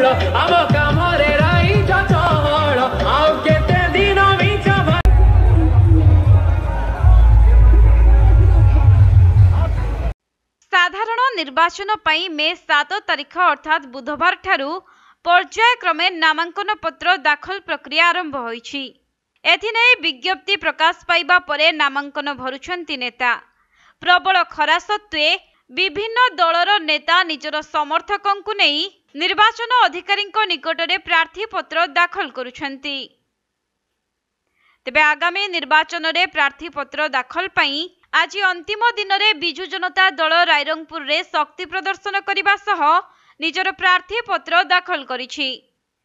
आम कामरे रहीच चहल आउ केते दिन मिछ साधारण निर्वाचन पई मे 7 तारिख अर्थात बुधवार ठारू पर्यायक्रमे नामांकन पत्र दाखल प्रक्रिया आरंभ होईछि। एथिने विज्ञप्ति प्रकाश पाइबा परे नामांकन भरुछंती नेता। प्रबल खरा सत्वे विभिन्न दलर नेता निजर समर्थकंकु नेई निर्वाचन अधिकारींको निकटरे प्रार्थी पत्र दाखल करुछंती। तेबे आगामी निर्वाचन रे प्रार्थी पत्र दाखल पई आज अंतिम दिन में बिजु जनता दल रायरंगपुर रे शक्ति प्रदर्शन करने सह निजर प्रार्थी पत्र दाखल करिछि।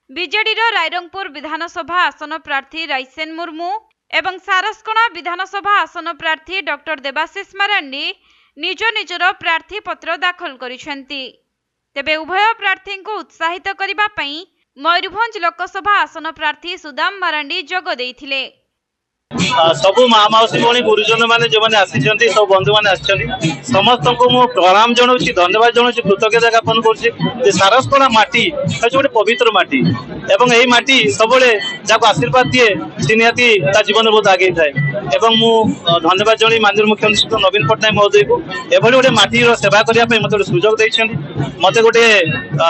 बीजेडी रायरंगपुर विधानसभा आसन प्रार्थी राइसेन मुर्मू एवं सारस्कणा विधानसभा आसन प्रार्थी डॉक्टर देवाशीष मारांडी निज निजर प्रार्थी पत्र दाखल करिसेंती। तेबे उभय प्रार्थी को उत्साहित करबा पई मयूरभंज लोकसभा आसन प्रार्थी सुदाम मारांडी जोग देइथिले। सब माँ मौसी भौणी गुरुजन मैंने जो मैंने आसी सब बंधु मैंने समस्त को मु प्रणाम जनाऊँ धन्यवाद जनाऊँ कृतज्ञता ज्ञापन कर सारस्कणा माटी गोटे पवित्र माटी एवं यही माटी सब जहाँ आशीर्वाद दिए सी निहाती जीवन बहुत आगे थाए। मु धन्यवाद जन माननीय मुख्यमंत्री नवीन पट्टनायक महोदय को एभली गोटे माटीर सेवा करने मत गोटे सुजोग देते मत गोटे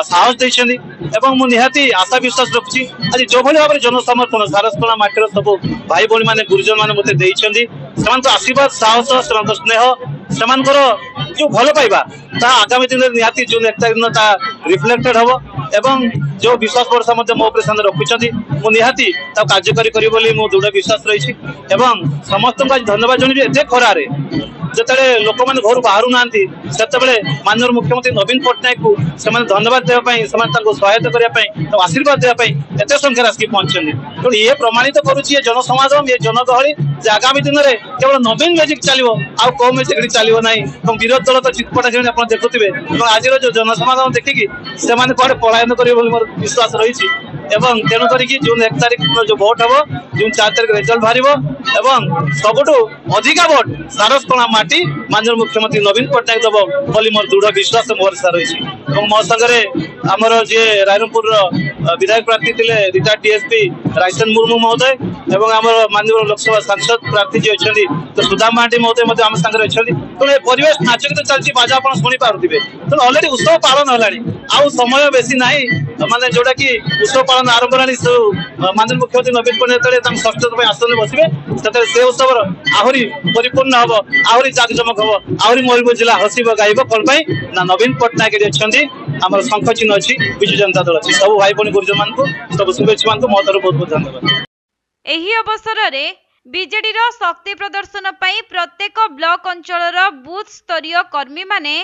साहस देते मु निहाती आशा विश्वास रखुची आज जो भाई भाव में जनसमर्थन सारस्कणा माटीर सब भाई भौणी मैंने गुरुजन मैंने मत देते आशीर्वाद साहस से स्नेह से जो भल पाइबा आगामी दिन में निहाती जून 1 तारिख दिन रिफ्लेक्टेड हम एवं जो विश्वास भरोसा मो उपरे रखुच्च निहाती कार्यकारी करी मो दृढ़ विश्वास रही समस्त धन्यवाद जन एत खरारे जिते लोक मैंने घर बाहर ना से माननीय मुख्यमंत्री नवीन पट्टनायक को धन्यवाद देवाई सहायता करने आशीर्वाद देवाई एत संख्यार आसिक पहुंचते तेणु ये प्रमाणित करुच्ची जनसमागम ये जनगहली आगामी दिन में केवल नवीन मैजिक चलो आउ कौ मैजिक चलो ना विरोधी दल तो चितपटा खेल आप देखुवे आज जो जनसमागम देखिकी से कड़े पलायन करेंगे मोर विश्वास रही तेणु कर जून 1 तारिख जो भोट हम जून 4 तारिख रिजल्ट बाहर सबुठ अधिका भोट सारस्कणा माटी माननीय मुख्यमंत्री नवीन पट्टनायक दब बोली मोर दृढ़ विश्वास भरोसा रही मो संगे आमर जी रायरंगपुर विधायक प्रार्थी थे रिटायर्ड डीएसपी राइसेन मुर्मू महोदय एवं आमर माननीय लोकसभा सांसद प्रार्थी जी अच्छा तो सुदाम माटी महोदय आम सागर अच्छा तेणु परिवेश नाच गीत चलती बाजा आप शुणी पारे तेणु अलरेडी उत्सव पालन है समय बेसी ना माने जोटा कि उत्सव पालन आरंभ है माननीय मुख्यमंत्री नवीन पट्टनायक षष्ठ आसन बसवे से उत्सव आहरी परिपूर्ण हम आहरी जाकजमक हम आहरी मयूरभंज जिला हसब गायब कौन ना नवीन पट्टनायक अच्छी आम शंख चिन्ह अच्छी विजु जनता दल अच्छी सब भाई भौणी गुरुजन मान सब शुभेच्छा मो तरफ बहुत बहुत धन्यवाद। एही अवसर रे बीजेडी शक्ति प्रदर्शन पई प्रत्येक ब्लॉक अंचल बूथ स्तरीय कर्मी माने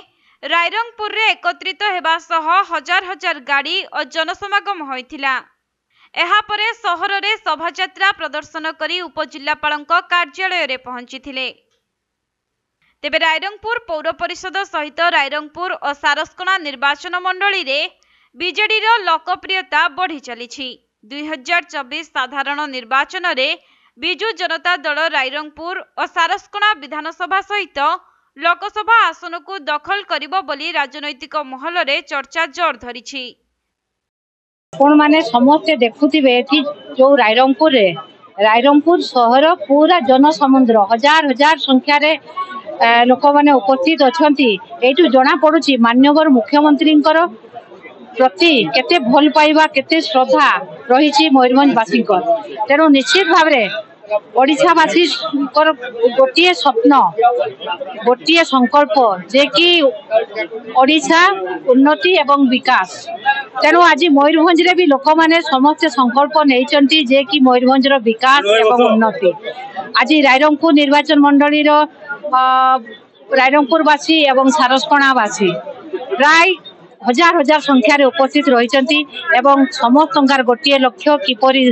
रायरंगपुर रे एकत्रित हेबा सह हजार हजार गाड़ी और जनसमागम होइथिला। एहा परे सहर रे शोभायात्रा प्रदर्शन करी उपजिल्लापालक कार्यालय रे पहुंचीथिले। तेबे रायरंगपुर पौर परिषद सहित रायरंगपुर और सारस्कणा निर्वाचन मंडली रे बीजेडी लोकप्रियता बढ़ी चलीछि। 2024 साधारण निर्वाचन रे बिजु जनता दल रायरंगपुर और सारस्कणा विधानसभा सहित लोकसभा आसन को दखल करिबो बोली राजनैतिक महल रे चर्चा जोर धरिछि। कोन माने समस्त देखुथिबे कि जो रायरंगपुर शहर पूरा जनसमुद्र हजार हजार संख्या रे लोक माने उपस्थित अछंती। एटू जना पड़ुछि माननीय मुख्यमंत्री प्रति केते भल पाइबा केते श्रद्धा रही मयूरभंजवासी तेणु निश्चित भाव में ओडिशावासी गोटे स्वप्न गोटे संकल्प जे कि ओडिशा उन्नति एवं विकास तेणु आज मयूरभंज रे भी लोक माने समस्त संकल्प नहीं जे कि मयूरभंज विकास एवं उन्नति आज रायरंगपुर निर्वाचन मंडली रायरंगपुरवासी एवं सारस्कणावासी प्राय हजार हजार संख्यार उपस्थित रही समस्त गोटे लक्ष्य किपरि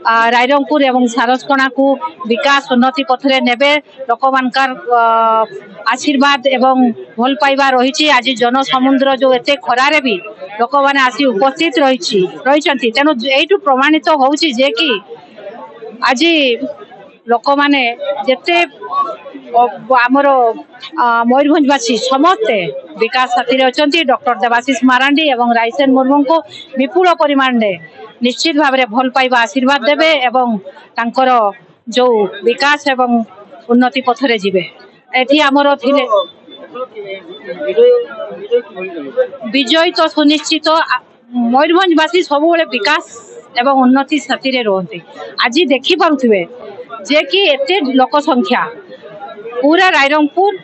रायरंगपुर एवं सारस्कणा को विकास उन्नति पथरे नेबे लोक मानकर आशीर्वाद एवं भल पाइबा रही। आज जनसमुद्र जो एते खरारे भी लोक माने आसी उपस्थित रही तेणु यू प्रमाणित होउछि जे कि आज लोक माने जेते आमर मयूरभंजवासी समस्ते विकास साथी अच्छा डॉक्टर देवाशीष मारांडी और राइसेन मुर्मू को विपुल परिमाण निश्चित भाव में भल पाइबा आशीर्वाद देवे एवं तांकर जो विकास एवं उन्नति पथरे जीवे एठी आमर थिले विजय तो सुनिश्चित मयूरभंजवासी सब विकास एवं उन्नति साथी रहते आज देखी पारुथिबे जे कि एते लोक संख्या पूरा रायरंगपुर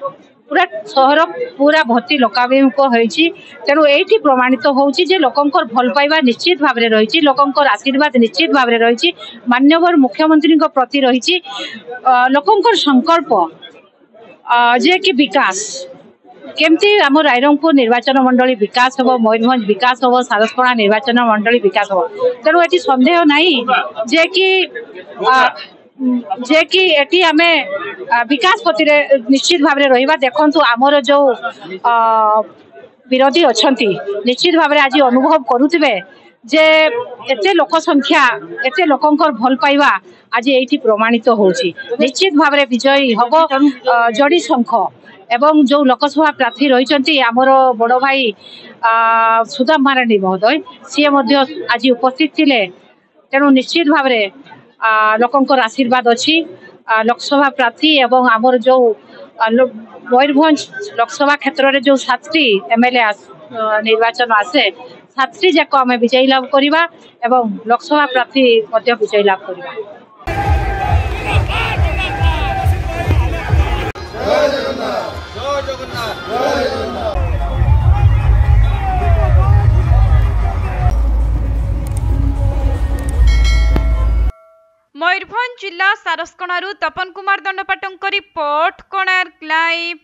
पूरा सहर पूरा भर्ती लोकाभिमुख होइछि तेणु एठी प्रमाणित होउछि जे लोकंकर भल पाइबा निश्चित भाव में रही लोकंकर आशीर्वाद निश्चित भाव में रही माननीय मुख्यमंत्री प्रति रही लोकंकर संकल्प जे कि विकास केमती आम रायरंगपुर निर्वाचन मंडली विकास हम मयूरभंज विकास हम सारसपड़ा निर्वाचन मंडली विकास हम तेणु ये सन्देह नहीं जे कि एटी आमे विकास पति निश्चित भाव में रहिबा देखंतु आमर जो विरोधी अछंती निश्चित भाव में आज अनुभव करुथिबे जे एते लोक संख्या एते लोकंकर भल पाइबा आज एठी प्रमाणित होउछि निश्चित भाव में विजयी हबो जड़ी शंख एवं जो लोकसभा प्रार्थी रही आमर बड़ भाई सुदाम मारांडी महोदय सी आज उपस्थित थिले तेणु निश्चित भाव में लोकंकर आशीर्वाद अच्छी लोकसभा प्रार्थी एवं आमर जो मयूरभंज लोकसभा क्षेत्र में जो 7टी एमएलए निर्वाचन आसे 7टी जाक आम विजयी लाभ करवा एवं लोकसभा प्रार्थी विजयी लाभ करवा। मयूरभंज जिला सारसकणारू तपन कुमार दंडपाटों रिपोर्ट कोणार्क लाइव।